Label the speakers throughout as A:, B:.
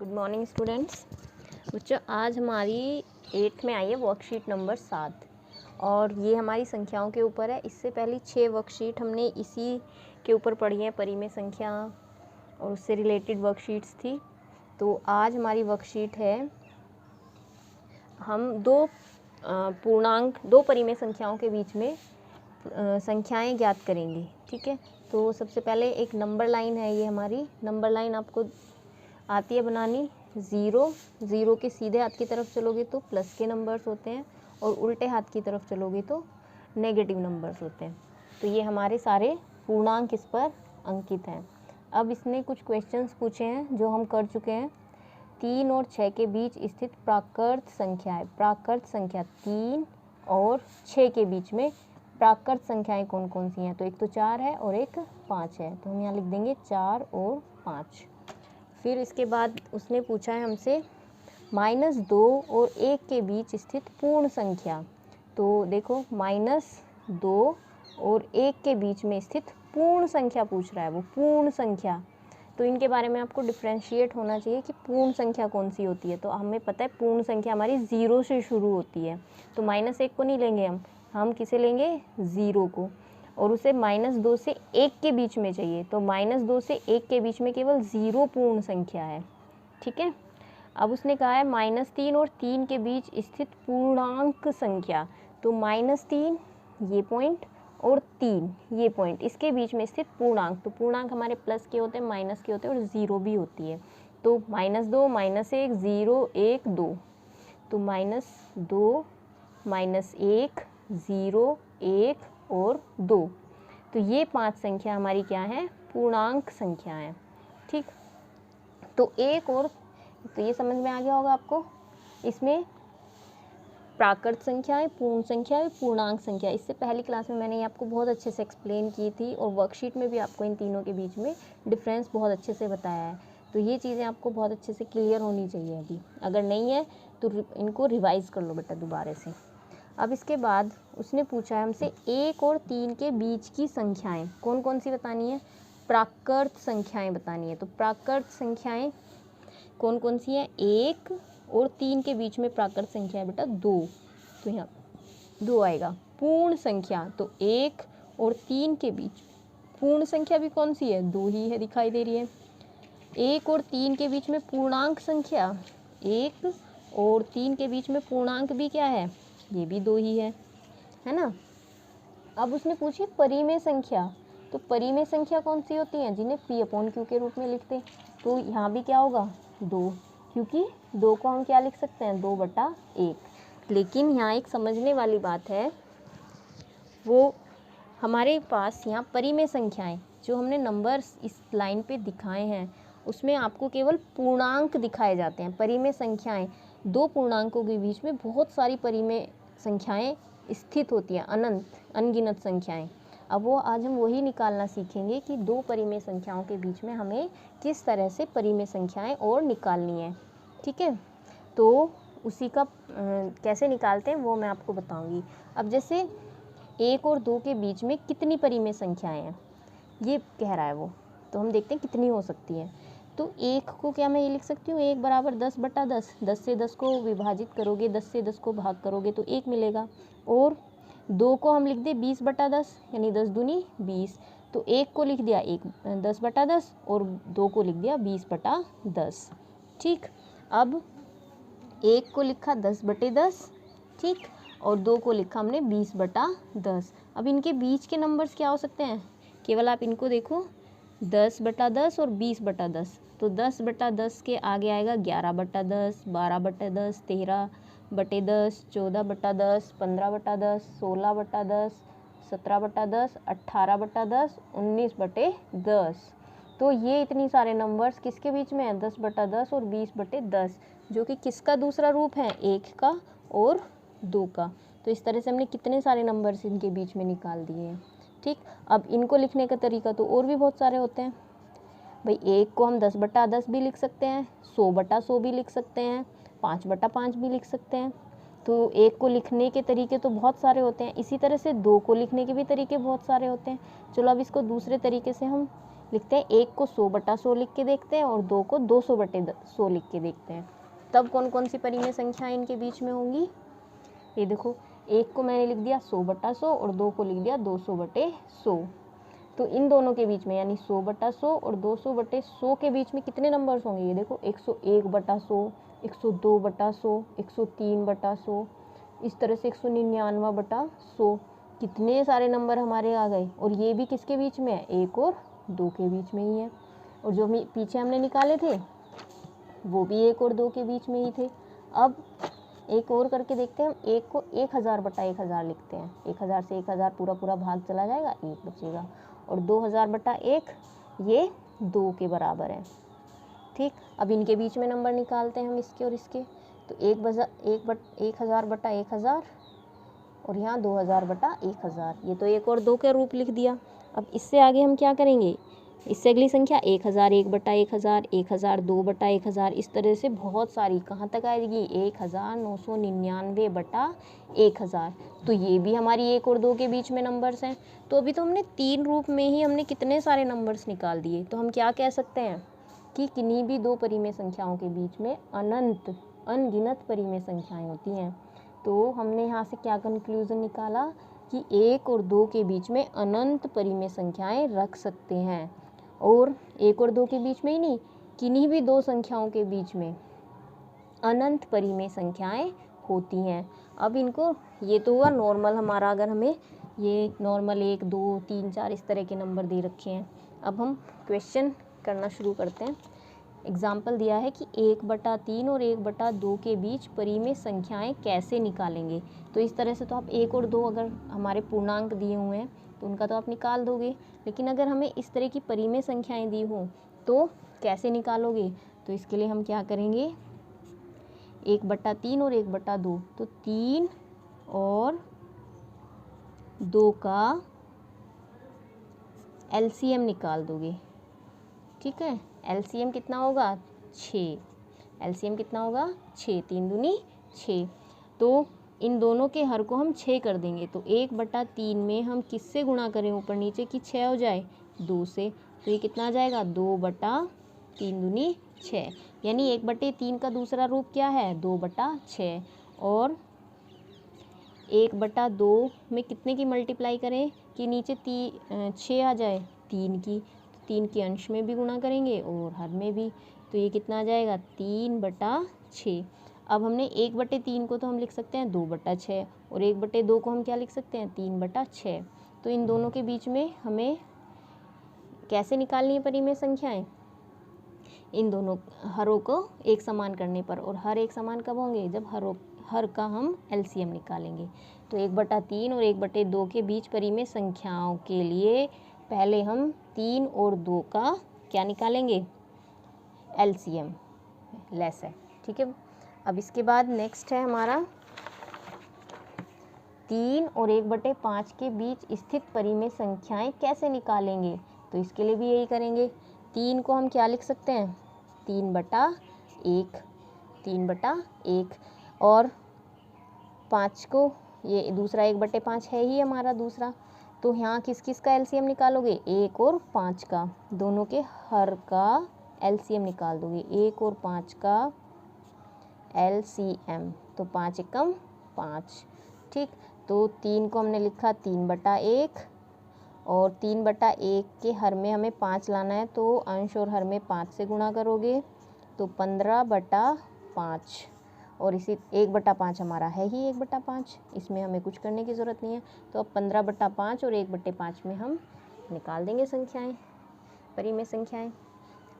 A: Good morning students. बच्चों, आज हमारी 8th में आई है वर्कशीट नंबर 7 और ये हमारी संख्याओं के ऊपर है। इससे पहले 6 वर्कशीट हमने इसी के ऊपर पढ़ी हैं, परिमेय संख्या और उससे रिलेटेड वर्कशीट्स थी। तो आज हमारी वर्कशीट है, हम दो परिमेय संख्याओं के बीच में संख्याएं ज्ञात करेंगे। ठीक है, तो सबसे पहले एक नंबर लाइन है। ये हमारी नंबर लाइन आपको आती है बनानी। ज़ीरो के सीधे हाथ की तरफ चलोगे तो प्लस के नंबर्स होते हैं और उल्टे हाथ की तरफ चलोगे तो नेगेटिव नंबर्स होते हैं। तो ये हमारे सारे पूर्णांक इस पर अंकित हैं। अब इसने कुछ क्वेश्चंस पूछे हैं जो हम कर चुके हैं। 3 और 6 के बीच स्थित प्राकृत संख्याएं, प्राकृत संख्या 3 और 6 के बीच में प्राकृत संख्याएं कौन कौन सी हैं? तो एक तो 4 है और एक 5 है, तो हम यहाँ लिख देंगे 4 और 5। फिर इसके बाद उसने पूछा है हमसे -2 और 1 के बीच स्थित पूर्ण संख्या। तो देखो, -2 और 1 के बीच में स्थित पूर्ण संख्या पूछ रहा है, वो पूर्ण संख्या। तो इनके बारे में आपको डिफ्रेंशिएट होना चाहिए कि पूर्ण संख्या कौन सी होती है। तो हमें पता है पूर्ण संख्या हमारी 0 से शुरू होती है, तो -1 को नहीं लेंगे हम किसे लेंगे? 0 को। और उसे -2 से 1 के बीच में चाहिए, तो -2 से 1 के बीच में केवल 0 पूर्ण संख्या है। ठीक है, अब उसने कहा है -3 और 3 के बीच स्थित पूर्णांक संख्या। तो -3 ये पॉइंट और 3 ये पॉइंट, इसके बीच में स्थित पूर्णांक। तो पूर्णांक हमारे प्लस के होते हैं, माइनस के होते हैं और 0 भी होती है। तो -2, -1, 0, 1, 2। तो -2, -1, 0, 1 और 2। तो ये 5 संख्या हमारी क्या है? पूर्णांक संख्या है। ठीक, तो तो ये समझ में आ गया होगा आपको। इसमें प्राकृत संख्याएं, पूर्ण संख्या, पूर्णांक संख्या, इससे पहली क्लास में मैंने ये आपको बहुत अच्छे से एक्सप्लेन की थी और वर्कशीट में भी आपको इन तीनों के बीच में डिफरेंस बहुत अच्छे से बताया है। तो ये चीज़ें आपको बहुत अच्छे से क्लियर होनी चाहिए। अभी अगर नहीं है तो इनको रिवाइज कर लो बेटा दोबारा से। अब इसके बाद उसने पूछा है हमसे 1 और 3 के बीच की संख्याएं कौन कौन सी बतानी है? प्राकृत संख्याएं बतानी है। तो प्राकृत संख्याएं कौन कौन सी हैं? 1 और 3 के बीच में प्राकृत संख्या है बेटा 2, तो यहाँ 2 आएगा। पूर्ण संख्या, तो 1 और 3 के बीच पूर्ण संख्या भी कौन सी है? 2 ही है, दिखाई दे रही है। 1 और 3 के बीच में पूर्णांक संख्या, 1 और 3 के बीच में पूर्णांक भी क्या है? ये भी 2 ही है ना। अब उसने पूछी परिमेय संख्या। तो परिमेय संख्या कौन सी होती है? जिन्हें P/Q के रूप में लिखते। तो यहाँ भी क्या होगा? 2, क्योंकि 2 को हम क्या लिख सकते हैं? 2/1। लेकिन यहाँ एक समझने वाली बात है, वो हमारे पास यहाँ परिमेय संख्याएं जो हमने नंबर्स इस लाइन पे दिखाए हैं उसमें आपको केवल पूर्णांक दिखाए जाते हैं। परिमेय संख्याएं, 2 पूर्णांकों के बीच में बहुत सारी परिमेय संख्याएं स्थित होती हैं, अनगिनत संख्याएं। अब वो आज हम वही निकालना सीखेंगे कि 2 परिमेय संख्याओं के बीच में हमें किस तरह से परिमेय संख्याएं और निकालनी है। ठीक है, तो उसी का कैसे निकालते हैं वो मैं आपको बताऊंगी। अब जैसे 1 और 2 के बीच में कितनी परिमेय संख्याएं हैं ये कह रहा है वो, तो हम देखते हैं कितनी हो सकती है। तो 1 को क्या मैं ये लिख सकती हूँ? 1 बराबर 10/10। 10 से 10 को विभाजित करोगे, 10 से 10 को भाग करोगे तो 1 मिलेगा। और 2 को हम लिख दे 20/10, यानी 10 दूनी 20। तो 1 को लिख दिया 10/10 और 2 को लिख दिया 20/10। ठीक, अब 1 को लिखा 10/10, ठीक, और 2 को लिखा हमने 20/10। अब इनके बीच के नंबर्स क्या हो सकते हैं? केवल आप इनको देखो, 10/10 और 20/10। तो 10/10 के आगे आएगा 11/10, 12/10, 13/10, 14/10, 15/10, 16/10, 17/10, 18/10, 19/10। तो ये इतनी सारे नंबर्स किसके बीच में है? 10/10 और 20/10, जो कि किसका दूसरा रूप है? 1 का और 2 का। तो इस तरह से हमने कितने सारे नंबर्स इनके बीच में निकाल दिए हैं। ठीक, अब इनको लिखने का तरीका तो और भी बहुत सारे होते हैं भाई। 1 को हम 10/10 भी लिख सकते हैं, 100/100 भी लिख सकते हैं, 5/5 भी लिख सकते हैं। तो 1 को लिखने के तरीके तो बहुत सारे होते हैं। इसी तरह से 2 को लिखने के भी तरीके बहुत सारे होते हैं। चलो अब इसको दूसरे तरीके से हम लिखते हैं, 1 को 100/100 लिख के देखते हैं और 2 को 200/100 लिख के देखते हैं। तब कौन कौन सी परिमेय संख्याएं इनके बीच में होंगी? ये देखो, 1 को मैंने लिख दिया 100/100 और 2 को लिख दिया 200/100। तो इन दोनों के बीच में यानी 100/100 और 200/100 के बीच में कितने नंबर्स होंगे? ये देखो, 101/100, 102/100, 103/100, इस तरह से 199/100। कितने सारे नंबर हमारे आ गए। और ये भी किसके बीच में है? 1 और 2 के बीच में ही है। और जो पीछे हमने निकाले थे वो भी 1 और 2 के बीच में ही थे। अब एक और करके देखते हैं हम। 1 को 1000/1000 लिखते हैं। 1000 से 1000 पूरा भाग चला जाएगा, 1 बचेगा। और 2000/1 ये 2 के बराबर है। ठीक, अब इनके बीच में नंबर निकालते हैं हम, इसके और इसके। तो 1000/1000 और यहाँ 2000/1000। ये तो 1 और 2 के रूप लिख दिया। अब इससे आगे हम क्या करेंगे? इससे अगली संख्या 1001/1000, 1002/1000, इस तरह से बहुत सारी कहाँ तक आएगी? 1999/1000। तो ये भी हमारी 1 और 2 के बीच में नंबर्स हैं। तो अभी तो हमने 3 रूप में ही हमने कितने सारे नंबर्स निकाल दिए। तो हम क्या कह सकते हैं कि किन्हीं भी 2 परिमेय संख्याओं के बीच में अनगिनत परिमेय संख्याएं होती हैं। तो हमने यहाँ से क्या कंक्लूजन निकाला कि 1 और 2 के बीच में अनंत परिमेय संख्याएं रख सकते हैं। और 1 और 2 के बीच में ही नहीं, किन्हीं भी 2 संख्याओं के बीच में अनंत परिमेय संख्याएं होती हैं। अब इनको, ये तो हुआ नॉर्मल हमारा, अगर हमें ये नॉर्मल 1 2 3 4 इस तरह के नंबर दे रखे हैं। अब हम क्वेश्चन करना शुरू करते हैं। एग्जाम्पल दिया है कि 1/3 और 1/2 के बीच परिमेय संख्याएं कैसे निकालेंगे। तो इस तरह से तो आप 1 और 2 अगर हमारे पूर्णांक दिए हुए हैं तो उनका तो आप निकाल दोगे, लेकिन अगर हमें इस तरह की परिमेय संख्याएं दी हों तो कैसे निकालोगे? तो इसके लिए हम क्या करेंगे? 1/3 और 1/2, तो 3 और 2 का LCM निकाल दोगे। ठीक है, LCM कितना होगा? 6। LCM कितना होगा? 6, 3 दूनी 6। तो इन दोनों के हर को हम 6 कर देंगे। तो 1/3 में हम किससे गुणा करें ऊपर नीचे कि 6 हो जाए? 2 से। तो ये कितना आ जाएगा? 2/3 दूनी 6। यानी 1/3 का दूसरा रूप क्या है? 2/6। और 1/2 में कितने की मल्टीप्लाई करें कि नीचे 6 आ जाए? 3 की। तो 3 के अंश में भी गुणा करेंगे और हर में भी। तो ये कितना आ जाएगा? 3/6। अब हमने 1/3 को तो हम लिख सकते हैं 2/6 और 1/2 को हम क्या लिख सकते हैं? 3/6। तो इन दोनों के बीच में हमें कैसे निकालनी है परिमेय संख्याएं? इन दोनों हरों को एक समान करने पर। और हर एक समान कब होंगे? जब हर का हम LCM निकालेंगे। तो 1/3 और 1/2 के बीच परिमेय संख्याओं के लिए पहले हम 3 और 2 का क्या निकालेंगे? LCM लेस है। ठीक है, अब इसके बाद नेक्स्ट है हमारा 3 और 1/5 के बीच स्थित परिमेय संख्याएं कैसे निकालेंगे? तो इसके लिए भी यही करेंगे। 3 को हम क्या लिख सकते हैं? 3/1 और 5 को, ये दूसरा 1/5 है ही हमारा दूसरा। तो यहाँ किस किस का LCM निकालोगे? 1 और 5 का। दोनों के हर का LCM निकाल दोगे। 1 और 5 का LCM, तो 5 एकम 5। ठीक, तो 3 को हमने लिखा 3/1 और 3/1 के हर में हमें 5 लाना है। तो अंश और हर में 5 से गुणा करोगे तो 15/5। और इसी 1/5 हमारा है ही 1/5, इसमें हमें कुछ करने की ज़रूरत नहीं है। तो अब 15/5 और 1/5 में हम निकाल देंगे संख्याएं, परिमेय संख्याएं।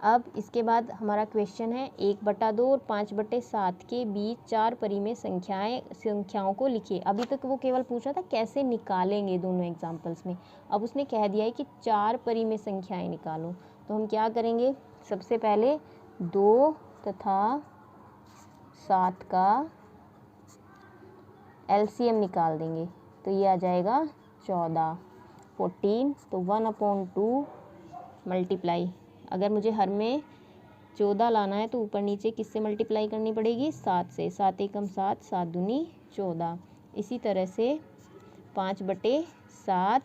A: अब इसके बाद हमारा क्वेश्चन है 1/2 और 5/7 के बीच 4 परिमेय संख्याओं को लिखिए। अभी तक वो केवल पूछा था कैसे निकालेंगे दोनों एग्जाम्पल्स में। अब उसने कह दिया है कि 4 परिमेय संख्याएं निकालो। तो हम क्या करेंगे? सबसे पहले 2 तथा 7 का LCM निकाल देंगे। तो ये आ जाएगा 14। तो 1/2 मल्टीप्लाई, अगर मुझे हर में 14 लाना है तो ऊपर नीचे किससे मल्टीप्लाई करनी पड़ेगी? 7 से। 7 एकम 7, 7 दूनी 14। इसी तरह से 5/7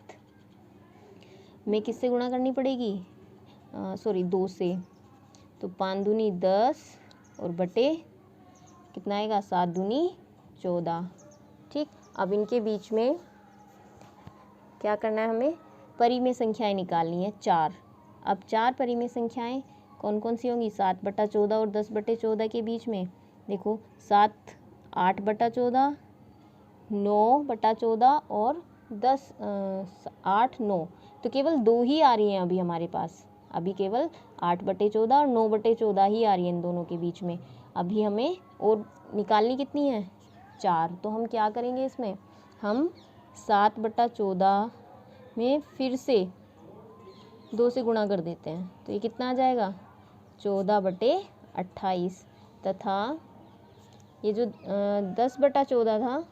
A: में किससे गुणा करनी पड़ेगी? सॉरी 2 से, तो 5 दूनी 10 और बटे कितना आएगा 7 दूनी 14। ठीक, अब इनके बीच में क्या करना है, हमें परिमेय संख्याएं निकालनी है 4। अब 4 परिमेय संख्याएं कौन कौन सी होंगी, 7/14 और 10/14 के बीच में देखो 7 8/14, 9/14 और 10 8 9, तो केवल 2 ही आ रही हैं अभी हमारे पास, अभी केवल 8/14 और 9/14 ही आ रही हैं इन दोनों के बीच में। अभी हमें और निकालनी कितनी है 4, तो हम क्या करेंगे इसमें, हम 7/14 में फिर से 2 से गुणा कर देते हैं, तो ये कितना आ जाएगा 14/28, तथा ये जो 10/14 था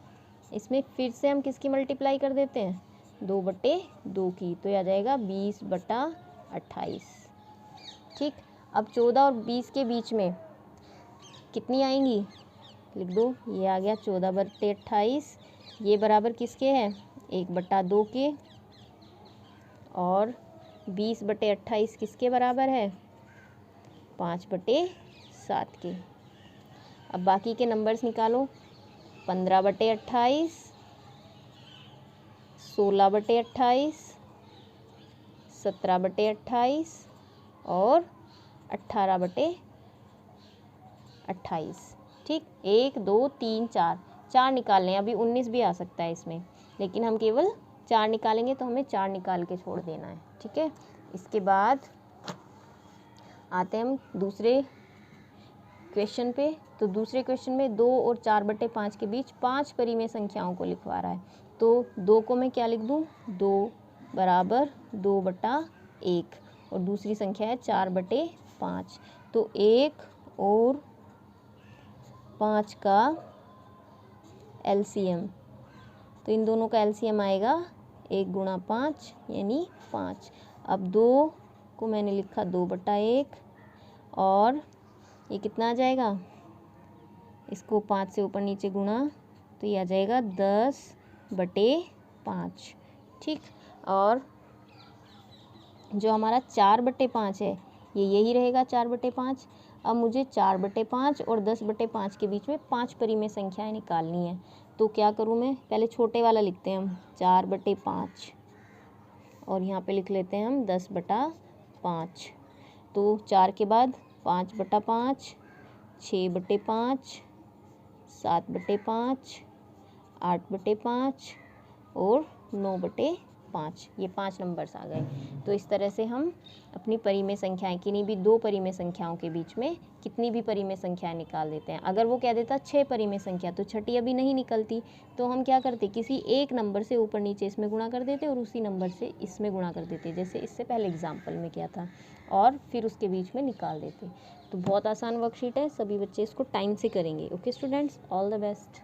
A: इसमें फिर से हम किसकी मल्टीप्लाई कर देते हैं 2/2 की, तो ये आ जाएगा 20/28। ठीक, अब 14 और 20 के बीच में कितनी आएंगी, लिख दो, ये आ गया 14/28, ये बराबर किसके है 1/2 के, और 20/28 किसके बराबर है 5/7 के। अब बाकी के नंबर्स निकालो, 15/28, 16/28, 17/28 और 18/28। ठीक, 1 2 3 4 4 निकाल लें, अभी 19 भी आ सकता है इसमें, लेकिन हम केवल 4 निकालेंगे, तो हमें 4 निकाल के छोड़ देना है। ठीक है, इसके बाद आते हैं हम दूसरे क्वेश्चन पे। तो दूसरे क्वेश्चन में 2 और 4/5 के बीच 5 परिमेय संख्याओं को लिखवा रहा है, तो 2 को मैं क्या लिख दूँ, 2 बराबर 2/1, और दूसरी संख्या है 4/5, तो 1 और 5 का एलसीएम, तो इन दोनों का एलसीएम आएगा 1 × 5 यानी 5। अब 2 को मैंने लिखा 2/1, और ये कितना आ जाएगा, इसको 5 से ऊपर नीचे गुणा, तो ये आ जाएगा 10/5। ठीक, और जो हमारा 4/5 है ये यही रहेगा 4/5। अब मुझे 4/5 और 10/5 के बीच में 5 परिमेय संख्याएं निकालनी है, तो क्या करूँ मैं, पहले छोटे वाला लिखते हैं हम 4/5, और यहाँ पे लिख लेते हैं हम 10/5। तो 4 के बाद 5/5, 6/5, 7/5, 8/5 और 9/5, ये 5 नंबर्स आ गए। तो इस तरह से हम अपनी परिमेय संख्याएं, किन्हीं भी 2 परिमेय संख्याओं के बीच में कितनी भी परिमेय संख्याएं निकाल देते हैं। अगर वो कह देता 6 परिमेय संख्या, तो छठी अभी नहीं निकलती, तो हम क्या करते, किसी एक नंबर से ऊपर नीचे इसमें गुणा कर देते और उसी नंबर से इसमें गुणा कर देते, जैसे इससे पहले एग्जाम्पल में किया था, और फिर उसके बीच में निकाल देते। तो बहुत आसान वर्कशीट है, सभी बच्चे इसको टाइम से करेंगे। Okay students, all the best.